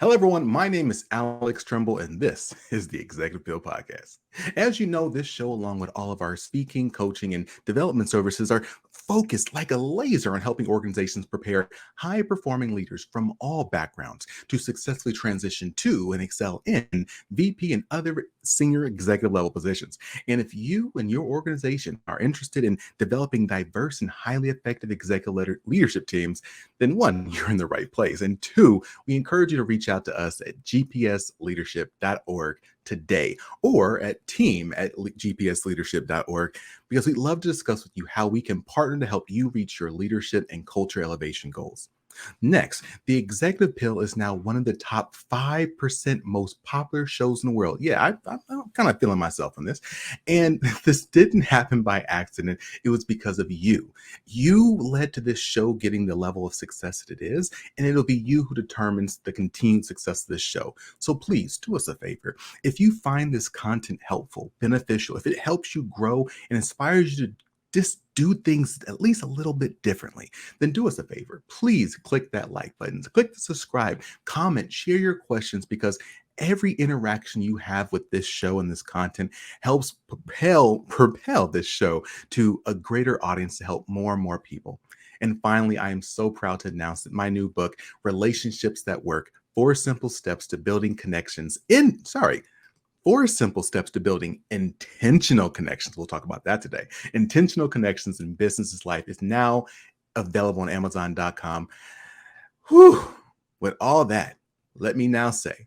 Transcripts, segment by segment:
Hello, everyone. My name is Alex Tremble, and this is the Executive Pill Podcast. As you know, this show, along with all of our speaking, coaching, and development services, are focused like a laser on helping organizations prepare high performing leaders from all backgrounds to successfully transition to and excel in VP and other senior executive level positions. And if you and your organization are interested in developing diverse and highly effective executive leadership teams, then one, you're in the right place. And two, we encourage you to reach out to us at gpsleadership.org today or at team@gpsleadership.org because we'd love to discuss with you how we can partner to help you reach your leadership and culture elevation goals. Next, the Executive Pill is now one of the top 5% most popular shows in the world. Yeah, I'm kind of feeling myself on this. And this didn't happen by accident. It was because of you. You led to this show getting the level of success that it is, and it'll be you who determines the continued success of this show. So please do us a favor. If you find this content helpful, beneficial, if it helps you grow and inspires you to just do things at least a little bit differently, then do us a favor. Please click that like button, click the subscribe, comment, share your questions, because every interaction you have with this show and this content helps propel this show to a greater audience to help more and more people. And finally, I am so proud to announce that my new book, Relationships That Work, 4 simple steps to building intentional connections. We'll talk about that today. Intentional connections in business life is now available on Amazon.com. Whew. With all that, let me now say,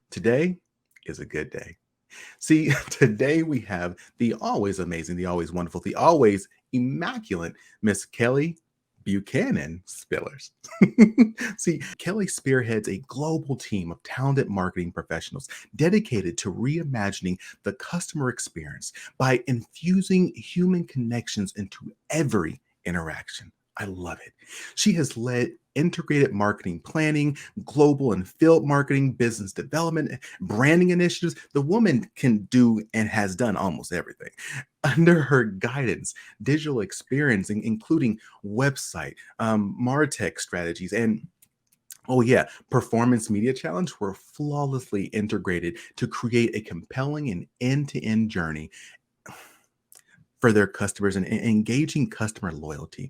today is a good day. See, today we have the always amazing, the always wonderful, the always immaculate Miss Kelly Buchanan Spillers. See, Kelly spearheads a global team of talented marketing professionals dedicated to reimagining the customer experience by infusing human connections into every interaction. I love it. She has led integrated marketing planning, global and field marketing, business development, branding initiatives. The woman can do and has done almost everything. Under her guidance, digital experience, including website, MarTech strategies, and performance media challenge were flawlessly integrated to create a compelling and end-to-end journey for their customers and engaging customer loyalty.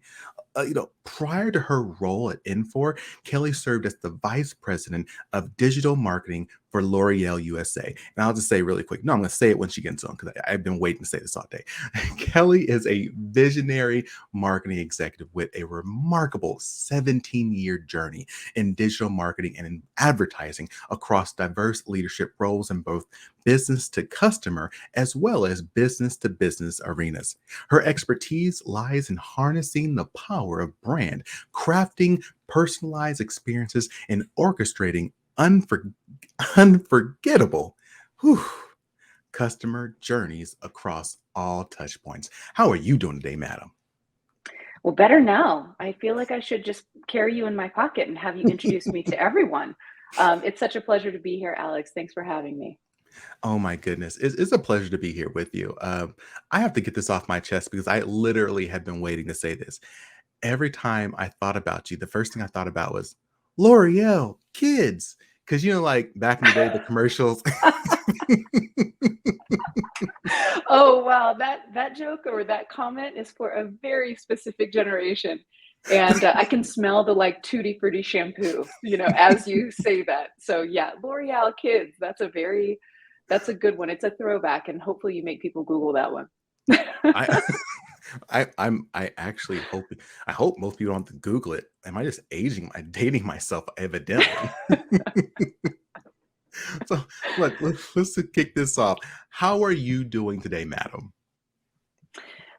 Prior to her role at Infor, Kelly served as the vice president of digital marketing for L'Oreal USA. And I'll just say really quick, no, I'm going to say it when she gets on because I've been waiting to say this all day. Kelly is a visionary marketing executive with a remarkable 17-year journey in digital marketing and in advertising across diverse leadership roles in both business to customer as well as business to business arenas. Her expertise lies in harnessing the power of brand, crafting personalized experiences, and orchestrating unforgettable customer journeys across all touch points. How are you doing today, madam? Well, better now. I feel like I should just carry you in my pocket and have you introduce me to everyone. It's such a pleasure to be here, Alex. Thanks for having me. Oh my goodness. It's a pleasure to be here with you. I have to get this off my chest because I literally have been waiting to say this. Every time I thought about you, the first thing I thought about was L'Oreal kids. Because, like back in the day, the commercials. Oh, wow. That joke or that comment is for a very specific generation. And I can smell the Tutti Frutti shampoo, as you say that. So yeah, L'Oreal kids, that's a good one. It's a throwback, and hopefully you make people Google that one. I, I actually hope most people don't have to Google it. Am I just dating myself evidently? So look, let's kick this off. How are you doing today, madam?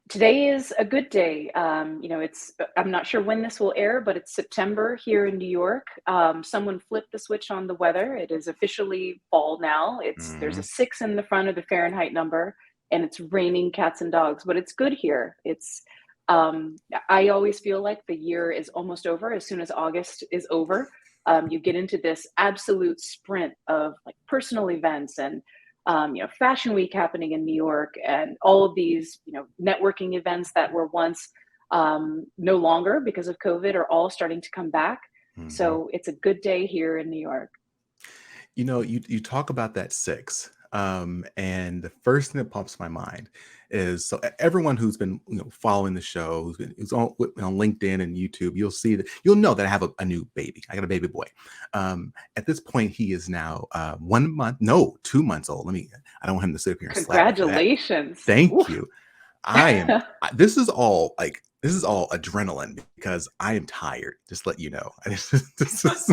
Today is a good day. I'm not sure when this will air, but it's September here in New York. Someone flipped the switch on the weather. It is officially fall now. There's a 6 in the front of the Fahrenheit number, and it's raining cats and dogs, but it's good here. I always feel like the year is almost over as soon as August is over. You get into this absolute sprint of personal events and Fashion Week happening in New York, and all of these, networking events that were once no longer because of COVID are all starting to come back. Mm-hmm. So it's a good day here in New York. You talk about that six, and the first thing that pops to my mind is, so everyone who's been following the show, who's on LinkedIn and YouTube, you'll know that I have a new baby. I got a baby boy. At this point, he is now 1 month, no, 2 months old. I don't want him to sit up here and slap me for that. Congratulations. Thank Oof. you. This is all adrenaline because I am tired. Just let you know. This is-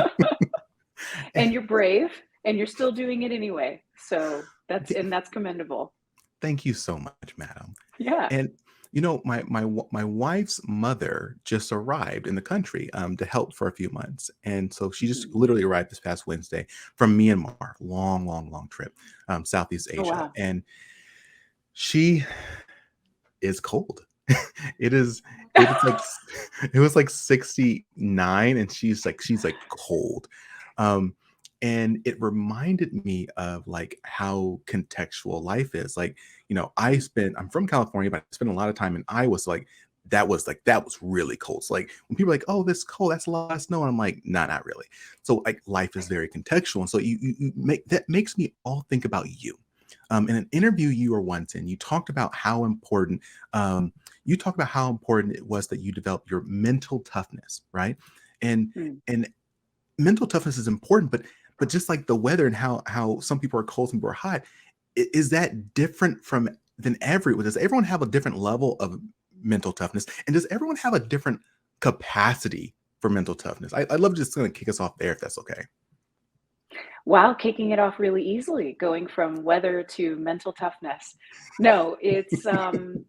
And you're brave and you're still doing it anyway. So that's commendable. Thank you so much, madam. Yeah. And my wife's mother just arrived in the country to help for a few months, and so she just Mhm. literally arrived this past Wednesday from Myanmar. Long, long, long trip, Southeast Oh, Asia, wow. and she is cold. It is. It was like it was like 69, and she's like cold. Um, and it reminded me of like how contextual life is. Like, I'm from California, but I spent a lot of time in Iowa. So that was really cold. So like when people are like, oh, this cold, that's a lot of snow. And I'm like, nah, not really. So like life is very contextual. And so you make that makes me all think about you. In an interview you were once in, um, you talked about how important it was that you develop your mental toughness, right? And Mm. and mental toughness is important, but just like the weather and how some people are cold, some people are hot, is that different from than everyone? Does everyone have a different level of mental toughness, and does everyone have a different capacity for mental toughness? I'd love just going to kick us off there if that's okay. Wow, kicking it off really easily, going from weather to mental toughness. No, it's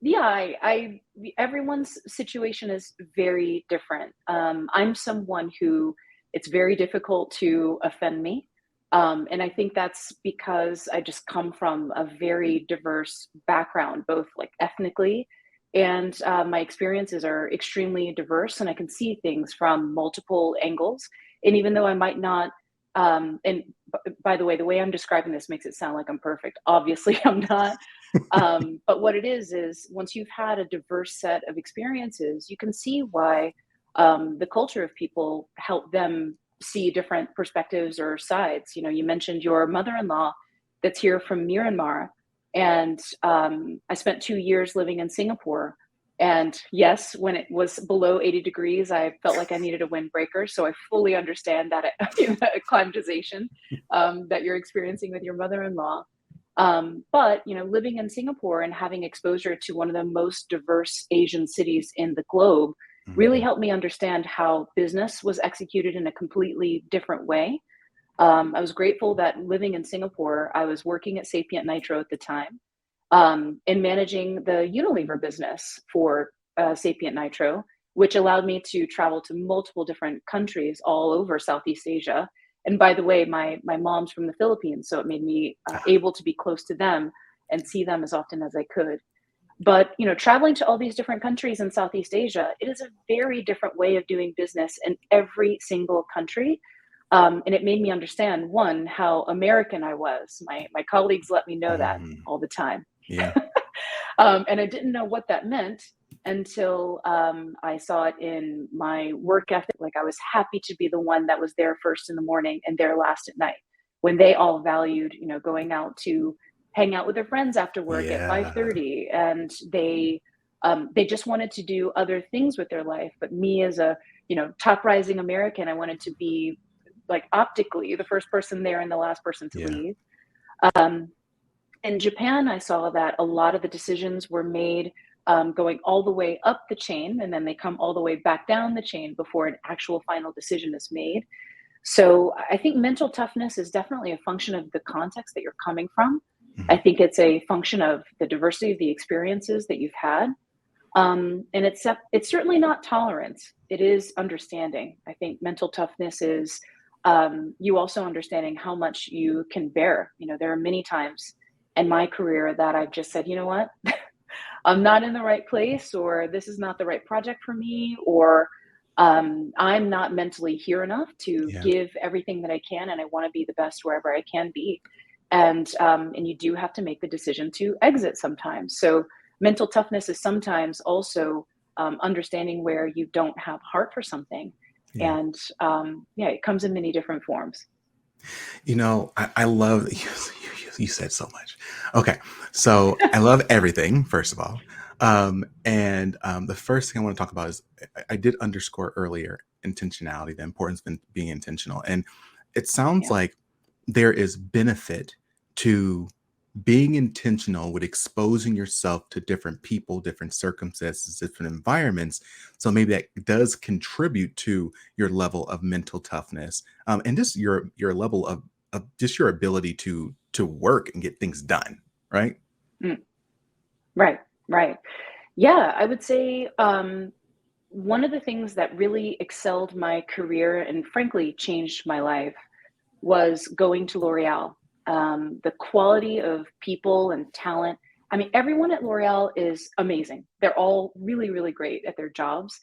yeah, everyone's situation is very different. I'm someone who it's very difficult to offend me. And I think that's because I just come from a very diverse background, both like ethnically and my experiences are extremely diverse, and I can see things from multiple angles. And even though I might not and by the way I'm describing this makes it sound like I'm perfect. Obviously, I'm not. But what it is once you've had a diverse set of experiences, you can see why the culture of people help them see different perspectives or sides. You know, you mentioned your mother-in-law that's here from Myanmar, and I spent 2 years living in Singapore. And yes, when it was below 80 degrees, I felt like I needed a windbreaker. So I fully understand that acclimatization that you're experiencing with your mother-in-law. But living in Singapore and having exposure to one of the most diverse Asian cities in the globe really Mhm. helped me understand how business was executed in a completely different way. I was grateful that living in Singapore, I was working at Sapient Nitro at the time, and managing the Unilever business for Sapient Nitro, which allowed me to travel to multiple different countries all over Southeast Asia. And by the way, my mom's from the Philippines, so it made me Ah, able to be close to them and see them as often as I could. But traveling to all these different countries in Southeast Asia, it is a very different way of doing business in every single country. And it made me understand, one, how American I was. My colleagues let me know that mhm. all the time. Yeah, And I didn't know what that meant until I saw it in my work ethic. Like I was happy to be the one that was there first in the morning and there last at night, when they all valued, going out to hang out with their friends after work at yeah, 5:30, and they just wanted to do other things with their life. But me, as a top rising American, I wanted to be like optically the first person there and the last person to yeah, leave. Um, in Japan, I saw that a lot of the decisions were made going all the way up the chain, and then they come all the way back down the chain before an actual final decision is made. So I think mental toughness is definitely a function of the context that you're coming from. I mhm, think it's a function of the diversity of the experiences that you've had. And it's certainly not tolerance. It is understanding. I think mental toughness is you also understanding how much you can bear. There are many times in my career that I've just said, you know what, I'm not in the right place, or this is not the right project for me, or I'm not mentally here enough to yeah, give everything that I can, and I want to be the best wherever I can be. And you do have to make the decision to exit sometimes. So mental toughness is sometimes also understanding where you don't have heart for something, yeah. and yeah, it comes in many different forms. I love you said so much. Okay, so I love everything, first of all. And the first thing I want to talk about is I did underscore earlier intentionality, the importance of being intentional. And it sounds Yeah. like there is benefit to being intentional with exposing yourself to different people, different circumstances, different environments. So maybe that does contribute to your level of mental toughness, and just your level of just your ability to work and get things done, right? Mm, right, right. Yeah, I would say one of the things that really excelled my career and frankly changed my life was going to L'Oreal. The quality of people and talent. I mean, everyone at L'Oreal is amazing. They're all really, really great at their jobs.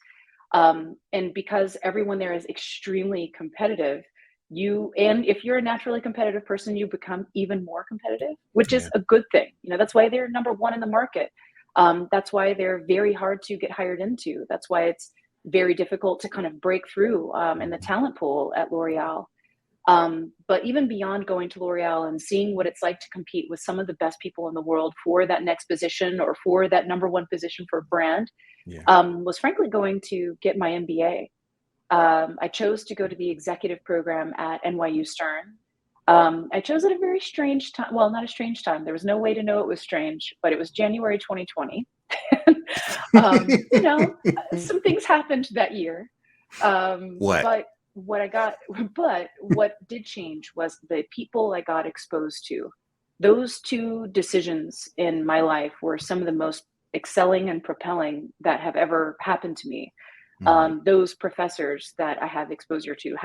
And because everyone there is extremely competitive, and if you're a naturally competitive person, you become even more competitive, which is Yeah. a good thing. That's why they're number one in the market. That's why they're very hard to get hired into. That's why it's very difficult to kind of break through in the Mhm. talent pool at L'Oreal. But even beyond going to L'Oreal and seeing what it's like to compete with some of the best people in the world for that next position or for that number one position for a brand, Yeah. was frankly going to get my MBA. I chose to go to the executive program at NYU Stern. I chose at a very strange time. Well, not a strange time. There was no way to know it was strange, but it was January 2020. Some things happened that year. What? But what I got, but what did change was the people I got exposed to. Those two decisions in my life were some of the most excelling and propelling that have ever happened to me. Mhm. Those professors that I have exposure to,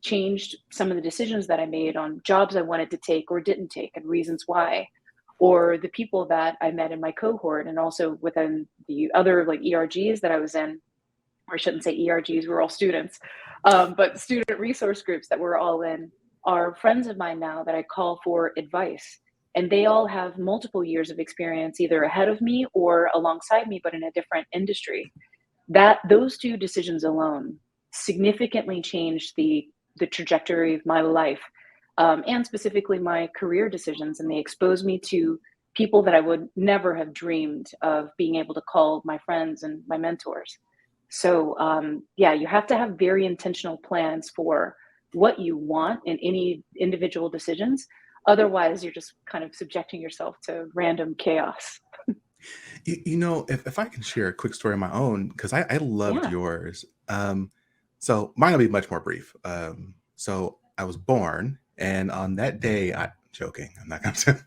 changed some of the decisions that I made on jobs I wanted to take or didn't take and reasons why, or the people that I met in my cohort and also within the other like ERGs that I was in, or I shouldn't say ERGs, we're all students, but student resource groups that we're all in are friends of mine now that I call for advice. And they all have multiple years of experience either ahead of me or alongside me, but in a different industry. Those two decisions alone significantly changed the trajectory of my life, and specifically my career decisions. And they exposed me to people that I would never have dreamed of being able to call my friends and my mentors. So, yeah, you have to have very intentional plans for what you want in any individual decisions. Otherwise, you're just kind of subjecting yourself to random chaos. If I can share a quick story of my own, because I loved Yeah. yours. So mine will be much more brief. So I was born, and on that day, I joking. I'm not going to.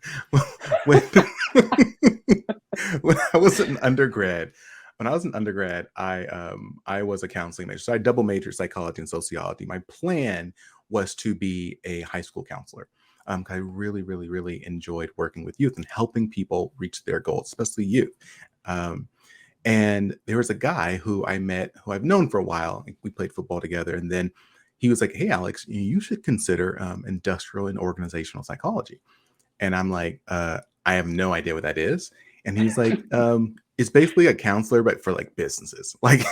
when when I was an undergrad, I was a counseling major. So I double majored psychology and sociology. My plan was to be a high school counselor. 'Cause I really, really, really enjoyed working with youth and helping people reach their goals, especially youth. Um, and there was a guy who I met who I've known for a while. We played football together, and then he was like, "Hey, Alex, you should consider industrial and organizational psychology." And I'm like, I have no idea what that is. And he's like, it's basically a counselor, but for like businesses. Like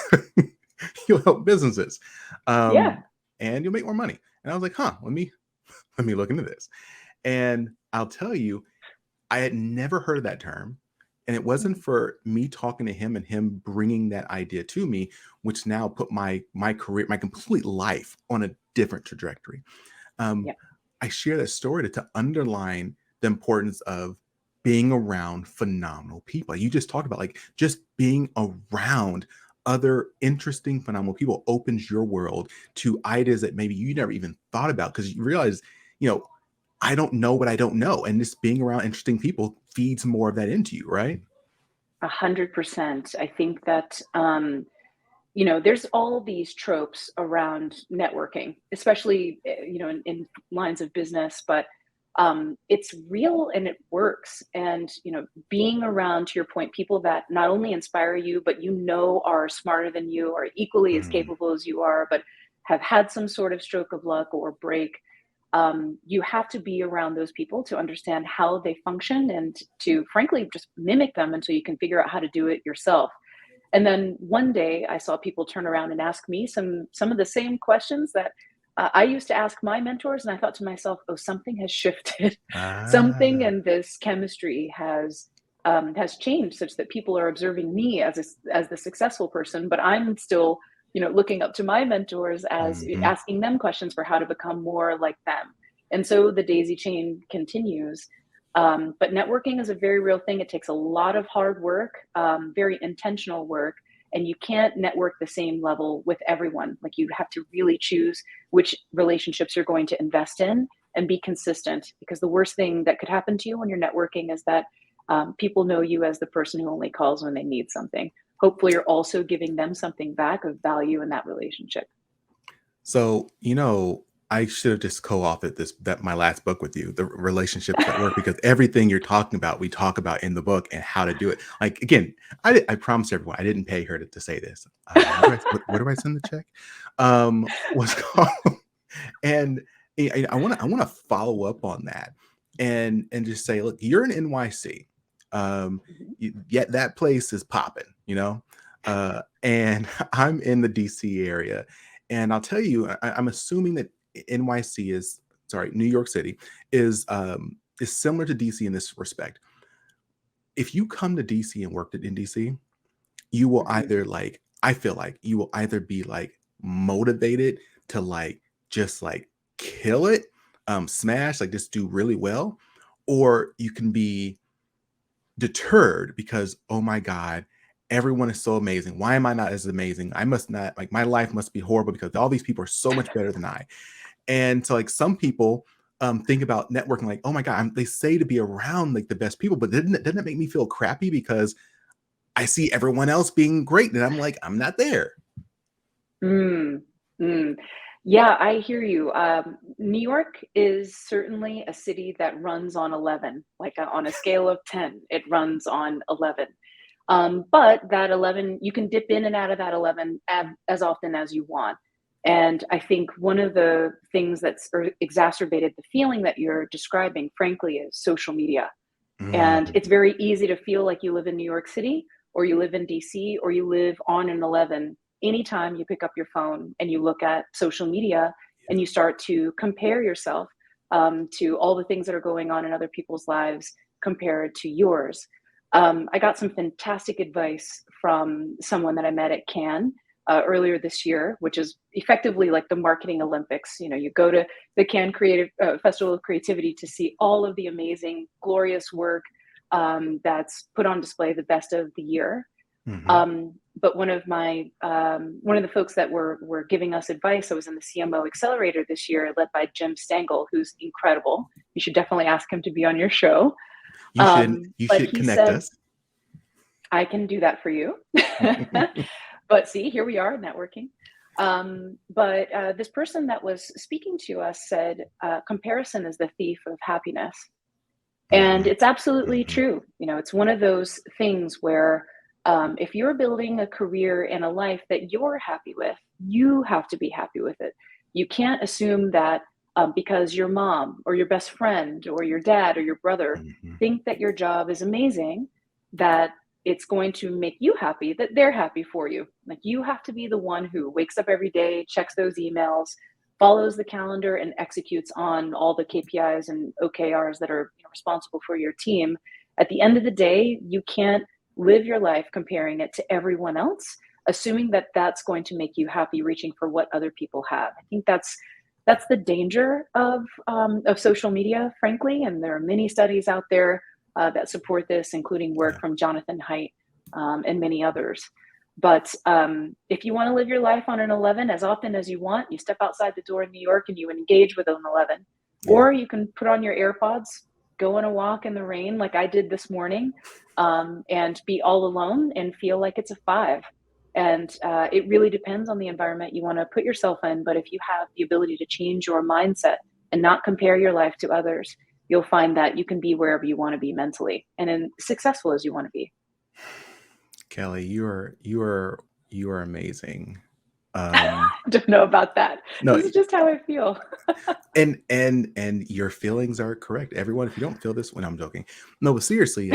you'll help businesses. Yeah. And you'll make more money. And I was like, huh, let me look into this. And I'll tell you, I had never heard of that term. And it wasn't Mhm. for me talking to him and him bringing that idea to me, which now put my career, my complete life on a different trajectory. Um, Yeah. I share that story to underline the importance of being around phenomenal people. You just talked about like just being around other interesting, phenomenal people opens your world to ideas that maybe you never even thought about because you realize, you know, I don't know what I don't know. And just being around interesting people feeds more of that into you, right? 100%. I think that, there's all these tropes around networking, especially, in lines of business, but it's real and it works. And, being around, to your point, people that not only inspire you, but are smarter than you, are equally as Mm, capable as you are, but have had some sort of stroke of luck or break. You have to be around those people to understand how they function and to frankly just mimic them until you can figure out how to do it yourself. And then one day I saw people turn around and ask me some of the same questions that I used to ask my mentors, and I thought to myself, "Oh, something has shifted. Something Ah. in this chemistry has changed such that people are observing me as as the successful person, but I'm still, looking up to my mentors as Mhm. asking them questions for how to become more like them." And so the daisy chain continues. But networking is a very real thing. It takes a lot of hard work, very intentional work, and you can't network the same level with everyone. Like you have to really choose which relationships you're going to invest in and be consistent, because the worst thing that could happen to you when you're networking is that people know you as the person who only calls when they need something. Hopefully, you're also giving them something back of value in that relationship. So, I should have just co-authored that my last book with you, the relationships that work, because everything you're talking about, we talk about in the book and how to do it. Like again, I promise everyone, I didn't pay her to say this. Where do I send the check? What's called, and I want to follow up on that and just say, look, you're in NYC. Mhm. Yet that place is popping. And I'm in the DC area. And I'll tell you, I'm assuming that NYC is, sorry, New York City is similar to DC in this respect. If you come to DC and worked in DC, you will Mhm. either I feel like you will either be motivated to just kill it, smash, just do really well, or you can be deterred because, oh my God, everyone is so amazing. Why am I not as amazing? I must not, my life must be horrible because all these people are so much better than I. And so some people think about networking oh my God, they say to be around the best people, but doesn't it make me feel crappy because I see everyone else being great and I'm like, I'm not there. Mm, mm. Yeah, I hear you. New York is certainly a city that runs on 11, like on a scale of 10, it runs on 11. But that 11, you can dip in and out of that 11 as often as you want. And I think one of the things that's exacerbated the feeling that you're describing, frankly, is social media. And Mm, it's very easy to feel like you live in New York City or you live in DC or you live on an 11 anytime you pick up your phone and you look at social media yeah. and you start to compare yourself to all the things that are going on in other people's lives compared to yours. I got some fantastic advice from someone that I met at Cannes earlier this year, which is effectively like the marketing Olympics. You go to the Cannes Creative Festival of Creativity to see all of the amazing, glorious work that's put on display, the best of the year. Mhm. But one of the folks that were giving us advice, I was in the CMO Accelerator this year, led by Jim Stengel, who's incredible. You should definitely ask him to be on your show. You But should he connect said, us. "I can do that for you." But see, here we are networking. But this person that was speaking to us said, comparison is the thief of happiness. And Mhm, it's absolutely mhm, true. It's one of those things where if you're building a career and a life that you're happy with, you have to be happy with it. You can't assume that because your mom or your best friend or your dad or your brother mhm. think that your job is amazing, that it's going to make you happy, that they're happy for you. Like you have to be the one who wakes up every day, checks those emails, follows the calendar and executes on all the KPIs and OKRs that are responsible for your team. At the end of the day, you can't live your life comparing it to everyone else, assuming that that's going to make you happy, reaching for what other people have. I think that's the danger of social media, frankly. And there are many studies out there that support this, including work Yeah. from Jonathan Haidt and many others. But if you want to live your life on an 11 as often as you want, you step outside the door in New York and you engage with an 11. Yeah. Or you can put on your AirPods, go on a walk in the rain like I did this morning, and be all alone and feel like it's a 5. And it really depends on the environment you want to put yourself in. But if you have the ability to change your mindset and not compare your life to others, you'll find that you can be wherever you want to be mentally and successful as you want to be. Kelly, you are amazing. Um, Don't know about that. no, This is just how I feel. and your feelings are correct. Everyone, if you don't feel this when I'm joking. No, but seriously,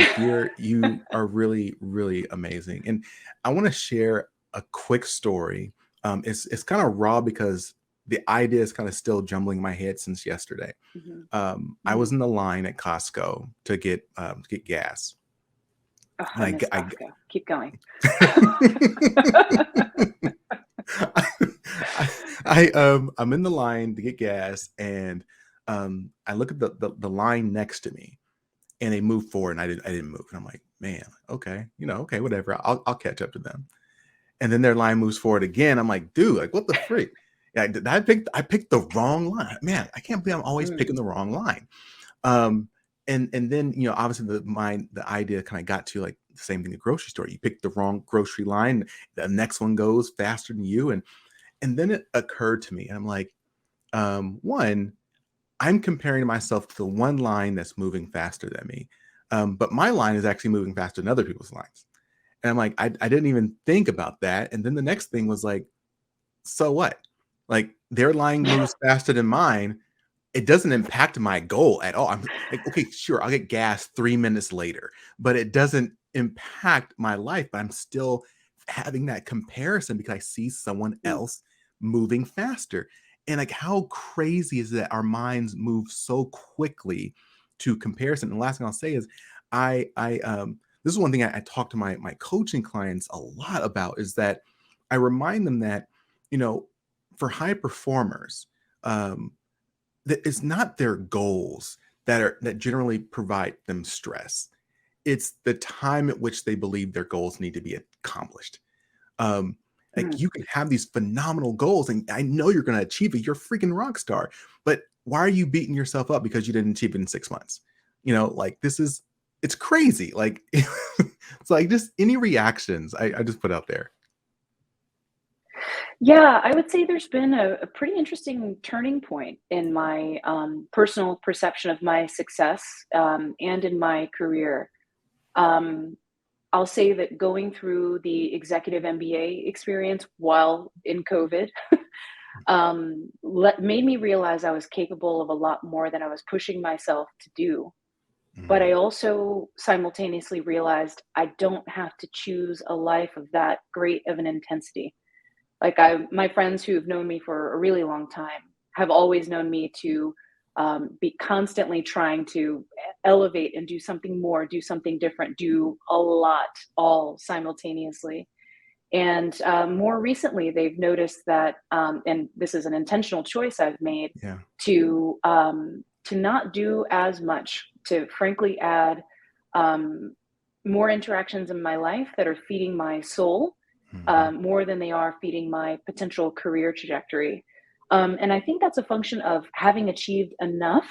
you are really, really amazing. And I want to share a quick story. It's kind of raw because the idea is kind of still jumbling in my head since yesterday. Mm-hmm. I was Mm-hmm. in the line at Costco to get gas, Oh, and I miss Costco. Keep going. I'm in the line to get gas, and I look at the line next to me, and they move forward, and I didn't move, and I'm like, man, okay, okay, whatever, I'll catch up to them. And then their line moves forward again. I'm like, dude, like, what the freak? Yeah, I picked the wrong line. Man, I can't believe I'm always Mm. picking the wrong line. Um, and then obviously the idea kind of got to like the same thing at the grocery store. You pick the wrong grocery line, the next one goes faster than you, and then it occurred to me, and I'm like, one, I'm comparing myself to the one line that's moving faster than me, but my line is actually moving faster than other people's lines. And I'm like, I didn't even think about that. And then the next thing was like, so what? Like, their line moves faster than mine. It doesn't impact my goal at all. I'm like, okay, sure, I'll get gas 3 minutes later, but it doesn't impact my life. But I'm still having that comparison because I see someone Mm. else moving faster. And like, how crazy is that our minds move so quickly to comparison? And the last thing I'll say is, this is one thing I talk to my coaching clients a lot about, is that I remind them that, for high performers, that it's not their goals that generally provide them stress. It's the time at which they believe their goals need to be accomplished. Um, like, Mm. you can have these phenomenal goals, and I know you're going to achieve it. You're a freaking rock star. But why are you beating yourself up because you didn't achieve it in 6 months? Like, it's crazy. Like, it's like, just any reactions I just put out there. Yeah, I would say there's been a pretty interesting turning point in my personal perception of my success and in my career. Um, I'll say that going through the executive MBA experience while in COVID made me realize I was capable of a lot more than I was pushing myself to do. But I Mm, also simultaneously realized I don't have to choose a life of that great of an intensity. Like, my friends who've known me for a really long time have always known me to be constantly trying to elevate and do something more, do something different, do a lot, all simultaneously. And more recently, they've noticed that, and this is an intentional choice I've made yeah. to not do as much, to frankly add um, more interactions in my life that are feeding my soul Hmm. more than they are feeding my potential career trajectory. And I think that's a function of having achieved enough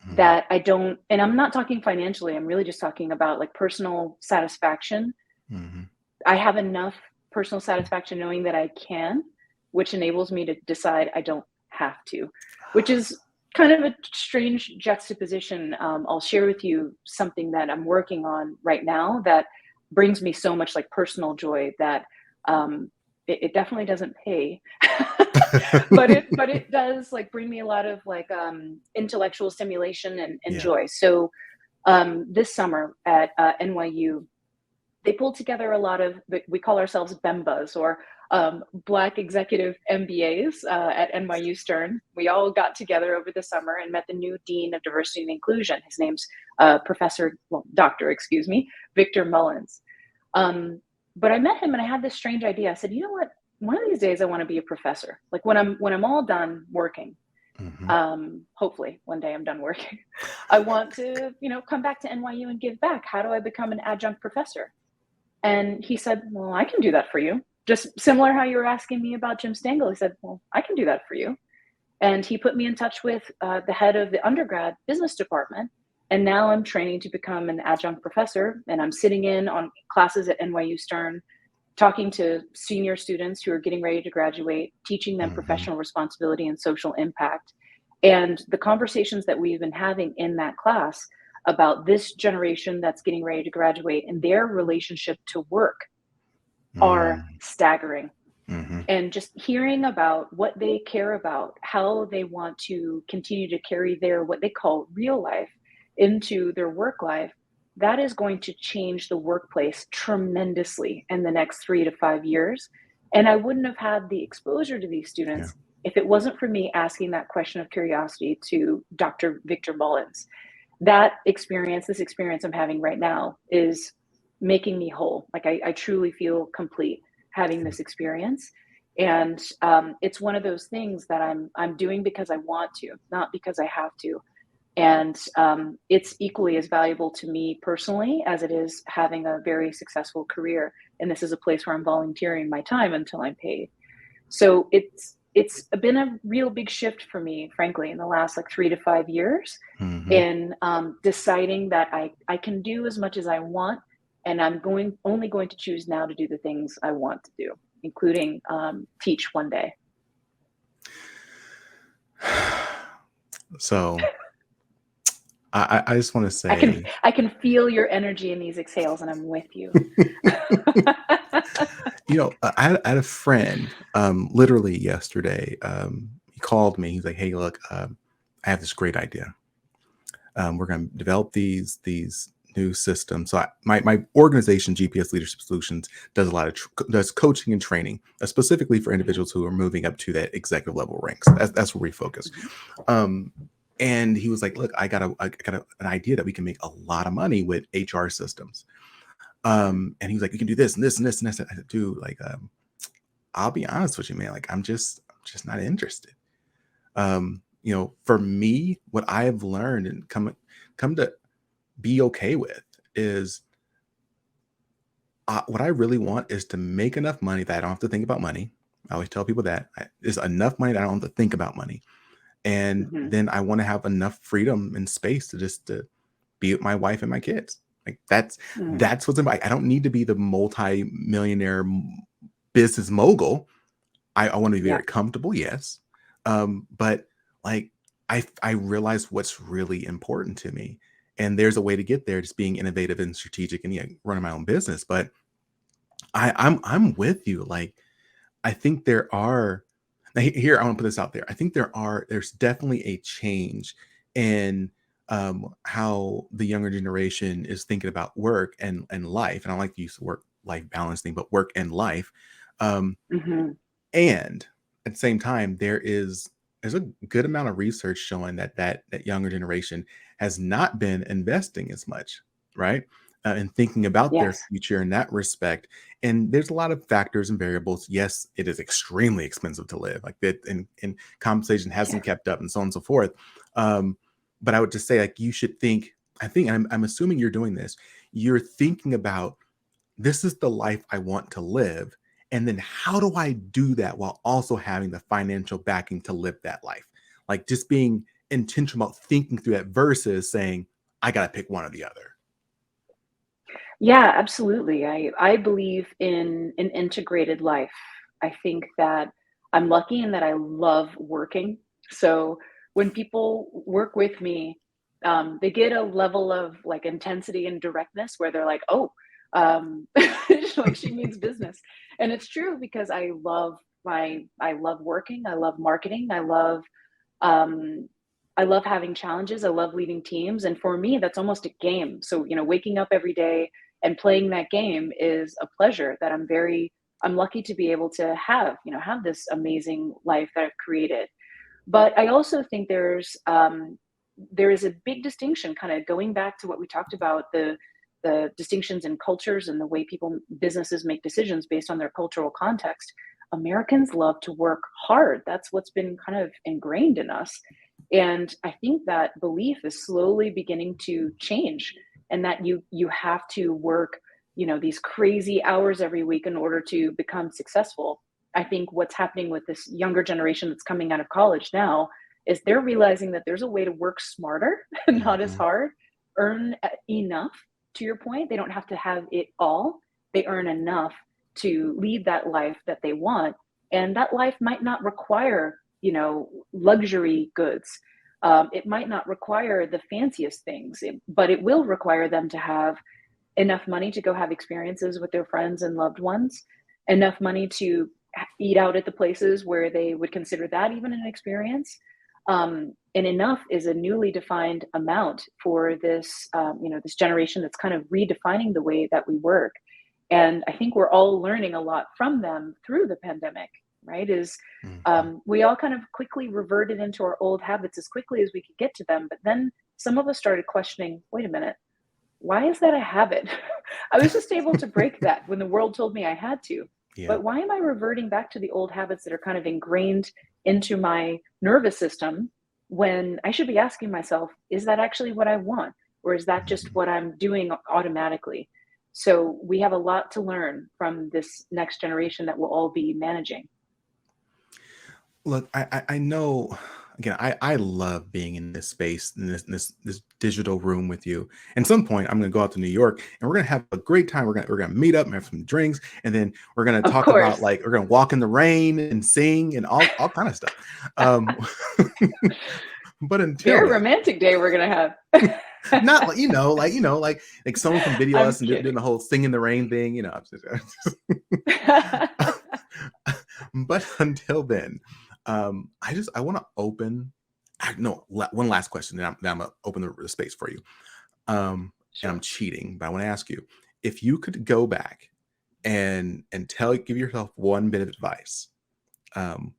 Hmm. that I don't, and I'm not talking financially, I'm really just talking about like personal satisfaction. Hmm. I have enough personal satisfaction knowing that I can, which enables me to decide I don't have to, which is kind of a strange juxtaposition. I'll share with you something that I'm working on right now that brings me so much like personal joy that it definitely doesn't pay, but it does like bring me a lot of like intellectual stimulation and Yeah. joy. So this summer at NYU, they pulled together a lot of, we call ourselves BEMBAs, or Black Executive MBAs at NYU Stern. We all got together over the summer and met the new Dean of Diversity and Inclusion. His name's Dr. Excuse me, Victor Mullins. But I met him and I had this strange idea. I said, you know what? One of these days I want to be a professor. Like, when I'm all done working, Hmm. hopefully one day I'm done working, I want to, come back to NYU and give back. How do I become an adjunct professor? And he said, well, I can do that for you. Just similar how you were asking me about Jim Stengel. He said, well, I can do that for you. And he put me in touch with the head of the undergrad business department. And now I'm training to become an adjunct professor. And I'm sitting in on classes at NYU Stern, talking to senior students who are getting ready to graduate, teaching them Hmm. professional responsibility and social impact. And the conversations that we've been having in that class about this generation that's getting ready to graduate and their relationship to work are staggering. Hmm. And just hearing about what they care about, how they want to continue to carry their what they call real life into their work life, that is going to change the workplace tremendously in the next 3 to 5 years. And I wouldn't have had the exposure to these Yeah. students if it wasn't for me asking that question of curiosity to Dr. Victor Mullins, that experience, this experience I'm having right now, is making me whole. Like I truly feel complete having this experience. And it's one of those things that I'm doing because I want to, not because I have to. And it's equally as valuable to me personally as it is having a very successful career. And this is a place where I'm volunteering my time until I'm paid. So it's been a real big shift for me, frankly, in the last like 3 to 5 years, Mm-hmm. in deciding that I can do as much as I want, and I'm only going to choose now to do the things I want to do, including teach one day. So I just want to I can say, I can feel your energy in these exhales, and I'm with you. I had a friend, literally yesterday. He called me. He's like, "Hey, look, I have this great idea. We're going to develop these new systems." So my organization, GPS Leadership Solutions, does a lot of does coaching and training, specifically for individuals who are moving up to that executive level ranks. That's where we focus. Um, and he was like, "Look, I got an idea that we can make a lot of money with HR systems." And he was like, "You can do this and this and this and this." I said, "Dude, like, I'll be honest with you, man. Like, I'm just not interested." For me, what I have learned and come to be okay with is, what I really want is to make enough money that I don't have to think about money. I always tell people that is enough money that I don't have to think about money. And Mhm. then I want to have enough freedom and space to be with my wife and my kids. Like Mm. that's what's important. I don't need to be the multi-millionaire business mogul. I want to be Yeah. very comfortable, yes. But like I realize what's really important to me. And there's a way to get there, just being innovative and strategic and running my own business. But I'm with you. Like, I think there are, now here, I want to put this out there. I think there's definitely a change in how the younger generation is thinking about work and life. And I like to use the work life balance thing, but work and life. Um, Mhm. and at the same time, there's a good amount of research showing that younger generation has not been investing as much, right? And thinking about their Yes. future in that respect. And there's a lot of factors and variables. Yes, it is extremely expensive to live, like that, and compensation Yeah. hasn't kept up, and so on and so forth. Um, but I would just say, like, you should think. I think I'm assuming you're doing this. You're thinking about, this is the life I want to live. And then how do I do that while also having the financial backing to live that life? Like, just being intentional about thinking through that versus saying, I got to pick one or the other. Yeah, absolutely. I believe in an integrated life. I think that I'm lucky in that I love working. So when people work with me, they get a level of like intensity and directness where they're like, "Oh, like she means business," and it's true because I love working. I love marketing. Um, I love having challenges. I love leading teams. And for me, that's almost a game. So, waking up every day and playing that game is a pleasure that I'm lucky to be able to have this amazing life that I've created. But I also think there is a big distinction, kind of going back to what we talked about, the distinctions in cultures and the way businesses make decisions based on their cultural context. Americans love to work hard. That's what's been kind of ingrained in us. And I think that belief is slowly beginning to change, and that you have to work, these crazy hours every week in order to become successful. I think what's happening with this younger generation that's coming out of college now is they're realizing that there's a way to work smarter and not as Mhm. hard, earn enough. To your point, they don't have to have it all. They earn enough to lead that life that they want. And that life might not require, luxury goods. It might not require the fanciest things, but it will require them to have enough money to go have experiences with their friends and loved ones, enough money to eat out at the places where they would consider that even an experience. And enough is a newly defined amount for this generation that's kind of redefining the way that we work. And I think we're all learning a lot from them through the pandemic. right? Is Mhm. we all kind of quickly reverted into our old habits as quickly as we could get to them. But then some of us started questioning, wait a minute, why is that a habit? I was just able to break that when the world told me I had to. Yeah. But why am I reverting back to the old habits that are kind of ingrained into my nervous system when I should be asking myself, is that actually what I want? Or is that just Mhm. what I'm doing automatically? So we have a lot to learn from this next generation that we'll all be managing. Look, I know. Again, I love being in this space, in this digital room with you. And some point, I'm going to go out to New York, and we're going to have a great time. We're gonna meet up and have some drinks, and then we're going to Of talk about, course. like, we're going to walk in the rain and sing and all kind of stuff. Um, but until Very then, romantic day we're going to not have. like like someone can video I'm us and doing kidding. the whole sing in the rain thing. But until then, I want to open. No, one last question, then I'm gonna open the space for you. And I'm Sure. cheating, but I want to ask you, if you could go back and give yourself one bit of advice, um,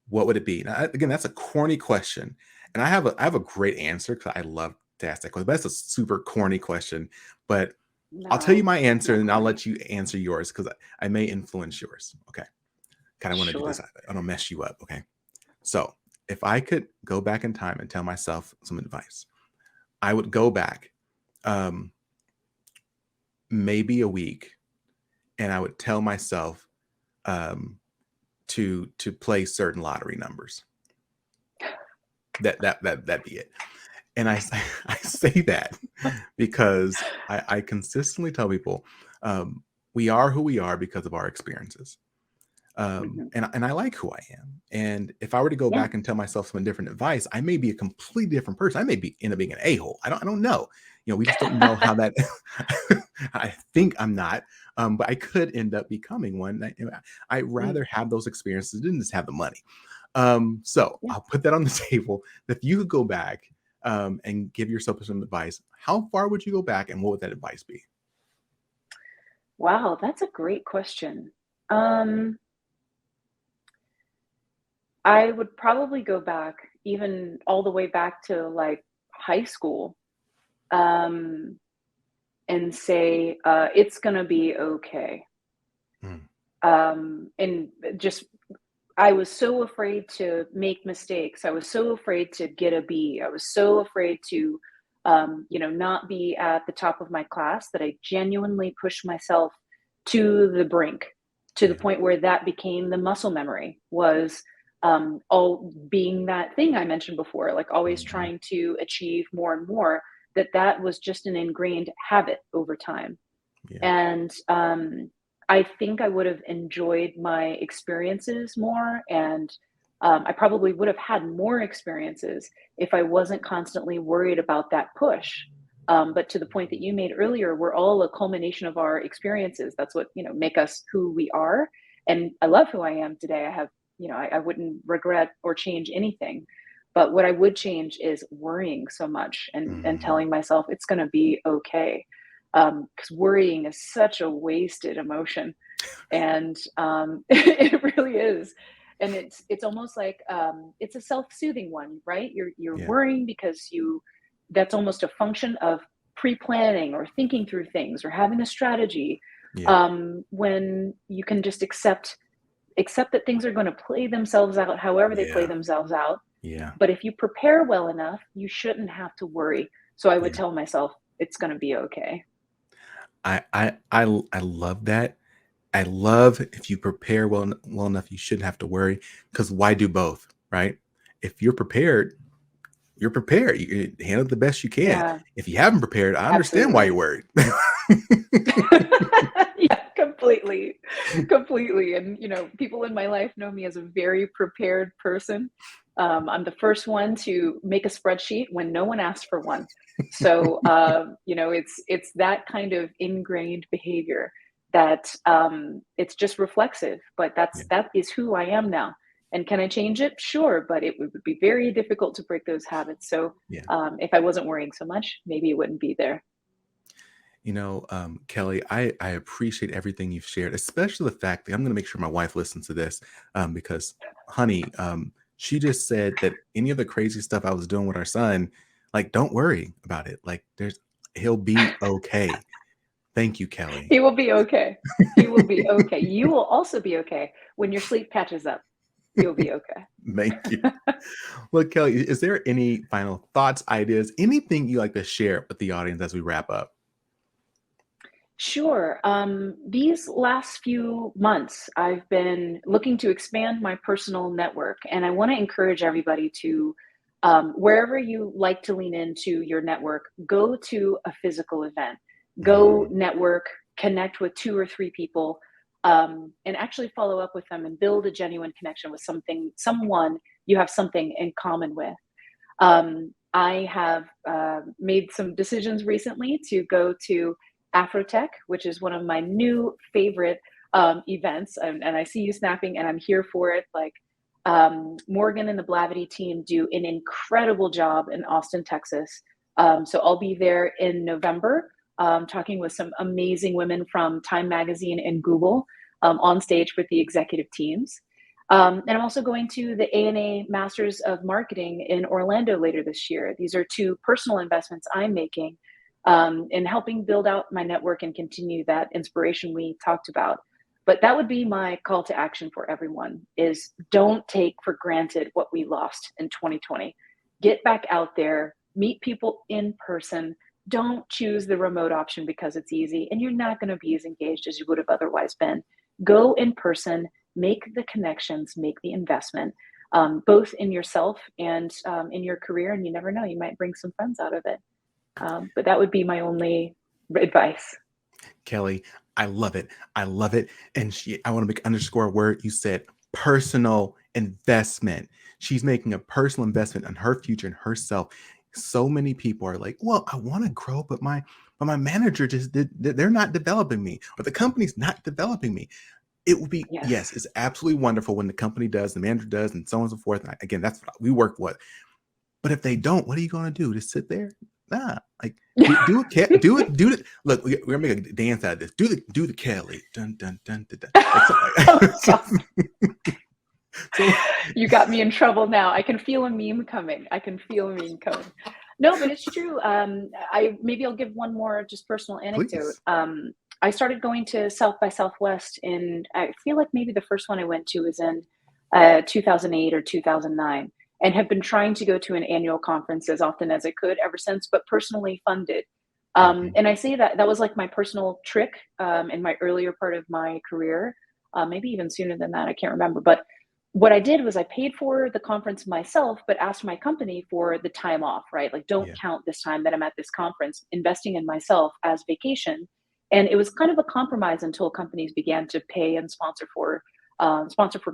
what would it be? Now, again, that's a corny question, and I have a great answer because I love to ask that question. But that's a super corny question, but I'll tell you No, my it's answer, not and I'll corny. let you answer yours because I may influence yours. Okay, kind of want to do this. Sure. I don't mess you up. Okay, so if I could go back in time and tell myself some advice, I would go back, um, maybe a week, and I would tell myself, um, to play certain lottery numbers. That'd be it. And I say that because I consistently tell people, um, we are who we are because of our experiences. Mhm. And I like who I am. And if I were to go Yeah. back and tell myself some different advice, I may be a completely different person. I may be end up being an a-hole. I don't know. We just don't know how that. I think I'm not, but I could end up becoming one. I'd Mm, rather have those experiences than just have the money. So yeah. I'll put that on the table. If you could go back, and give yourself some advice, how far would you go back, and what would that advice be? Wow, that's a great question. Um, I would probably go back even all the way back to like high school, um, and say, it's gonna be okay. Mm, And just I was so afraid to make mistakes. I was so afraid to get a B. I was so afraid to, not be at the top of my class that I genuinely pushed myself to the brink, to the yeah. point where that became the muscle memory. Was all being that thing I mentioned before, like always Mhm. trying to achieve more and more. That was just an ingrained habit over time. Yeah. And I think I would have enjoyed my experiences more. And I probably would have had more experiences if I wasn't constantly worried about that push. But to the point that you made earlier, we're all a culmination of our experiences. That's what, make us who we are. And I love who I am today. I have, I wouldn't regret or change anything. But what I would change is worrying so much and Mhm. telling myself it's going to be okay, because worrying is such a wasted emotion, and it really is. And it's almost like it's a self-soothing one, right? You're Yeah. worrying because you that's almost a function of pre-planning or thinking through things or having a strategy, Yeah. when you can just accept that things are going to play themselves out however they play Yeah. themselves out. Yeah. But if you prepare well enough, you shouldn't have to worry. So I would Yeah. tell myself it's going to be okay. I love that. I love, if you prepare well enough, you shouldn't have to worry, because why do both, right? If you're prepared, you're prepared. You handle it the best you can. Yeah, If you haven't prepared, I understand why absolutely. you're worried. Yeah, completely. Completely. And, people in my life know me as a very prepared person. I'm the first one to make a spreadsheet when no one asked for one. So, it's that kind of ingrained behavior that it's just reflexive, but Yeah. that is who I am now. And can I change it? Sure, but it would be very difficult to break those habits. So, Yeah. if I wasn't worrying so much, maybe it wouldn't be there. Kelly, I appreciate everything you've shared, especially the fact that I'm going to make sure my wife listens to this, because, honey, she just said that any of the crazy stuff I was doing with our son, like, don't worry about it. Like, he'll be okay. Thank you, Kelly. He will be okay. He will be okay. You will also be okay when your sleep catches up. You'll be okay. Thank you. Well, Kelly, is there any final thoughts, ideas, anything you like to share with the audience as we wrap up? Sure. These last few months, I've been looking to expand my personal network, and I want to encourage everybody to, wherever you like to lean into your network, go to a physical event, go Mhm. network, connect with two or three people, and actually follow up with them and build a genuine connection with someone you have something in common with. I have made some decisions recently to go to Afrotech, which is one of my new favorite events. And I see you snapping, and I'm here for it. Like, Morgan and the Blavity team do an incredible job in Austin, Texas. So I'll be there in November, talking with some amazing women from Time Magazine and Google, on stage with the executive teams. And I'm also going to the ANA Masters of Marketing in Orlando later this year. These are two personal investments I'm making, in helping build out my network and continue that inspiration we talked about. But that would be my call to action for everyone: is don't take for granted what we lost in 2020. Get back out there, meet people in person. Don't choose the remote option because it's easy and you're not going to be as engaged as you would have otherwise been. Go in person, make the connections, make the investment, both in yourself and, in your career. And you never know, you might bring some friends out of it. But that would be my only advice. Kelly, I love it. I love it. And I want to make underscore a word you said: personal investment. She's making a personal investment on her future and herself. So many people are like, well, I want to grow, but my manager just they're not developing me, or the company's not developing me. It would be, yes, Yes. it's absolutely wonderful when the company does, the manager does, and so on and so forth. And again, that's what we work with. But if they don't, what are you going to do? Just sit there? Nah, like, do it, do it, do it. Look, we're gonna make a dance out of this. Do the Kelly. Dun dun dun dun dun. Like, Oh, God. so You got me in trouble now. I can feel a meme coming. I can feel a meme coming. No, but it's true. I maybe I'll give one more just personal anecdote. please. I started going to South by Southwest in, I feel like maybe the first one I went to was in 2008 or 2009, and have been trying to go to an annual conference as often as I could ever since, but personally funded. Mhm. And I say that that was like my personal trick, in my earlier part of my career, maybe even sooner than that. I can't remember. But what I did was I paid for the conference myself, but asked my company for the time off, right? Like, don't Yeah. count this time that I'm at this conference, investing in myself as vacation. And it was kind of a compromise until companies began to pay and sponsor for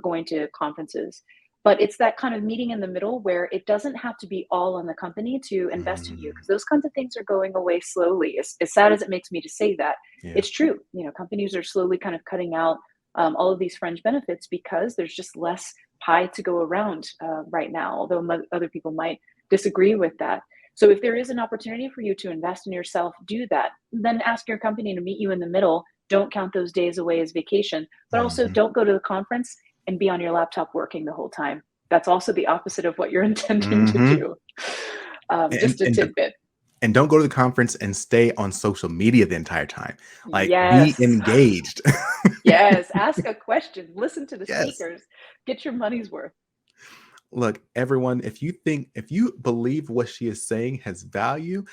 going to conferences. But it's that kind of meeting in the middle where it doesn't have to be all on the company to invest in you, Mm, because those kinds of things are going away slowly. As sad as it makes me to say that, yeah. it's true. Companies are slowly kind of cutting out, all of these fringe benefits because there's just less pie to go around, right now, although other people might disagree with that. So if there is an opportunity for you to invest in yourself, do that. Then ask your company to meet you in the middle. Don't count those days away as vacation, but also Mhm. don't go to the conference and be on your laptop working the whole time. That's also the opposite of what you're intending to Mhm. do. And Just a and tidbit. and don't go to the conference and stay on social media the entire time. Like, be Yes. engaged. Yes. Ask a question. Listen to the Yes. speakers. Get your money's worth. Look, everyone, if you believe what she is saying has value,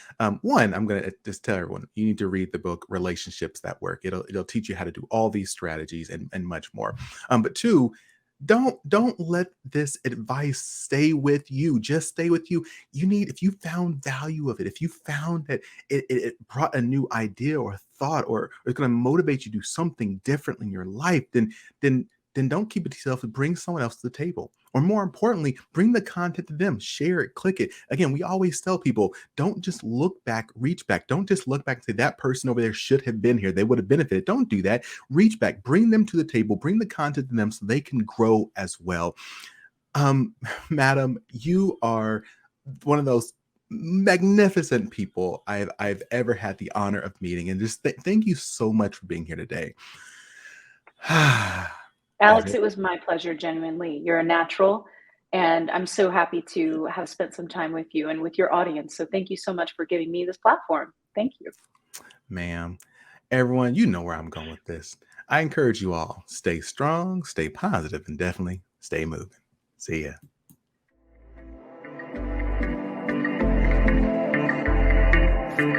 one, I'm gonna just tell everyone you need to read the book Relationships That Work. It'll teach you how to do all these strategies and much more. But two, don't let this advice stay with you. Just stay with you. If you found value of it, if you found that it brought a new idea or thought, or it's going to motivate you to do something different in your life, then then don't keep it to yourself, and bring someone else to the table. Or more importantly, bring the content to them, share it, click it. Again, we always tell people, don't just look back, reach back. Don't just look back and say that person over there should have been here. They would have benefited. Don't do that. Reach back, bring them to the table, bring the content to them so they can grow as well. Um, Madam, you are one of those. magnificent people I've ever had the honor of meeting. And just thank you so much for being here today. Alex, it was my pleasure, genuinely. You're a natural, and I'm so happy to have spent some time with you and with your audience. So thank you so much for giving me this platform. Thank you. Ma'am. Everyone, you know where I'm going with this. I encourage you all, stay strong, stay positive, and definitely stay moving. See ya.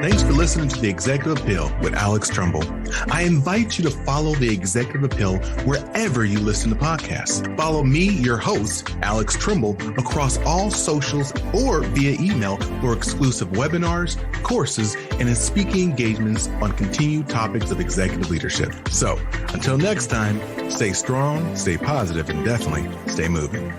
Thanks for listening to The Executive Appeal with Alex Tremble. I invite you to follow The Executive Appeal wherever you listen to podcasts. Follow me, your host, Alex Tremble, across all socials or via email for exclusive webinars, courses, and speaking engagements on continued topics of executive leadership. So until next time, stay strong, stay positive, and definitely stay moving.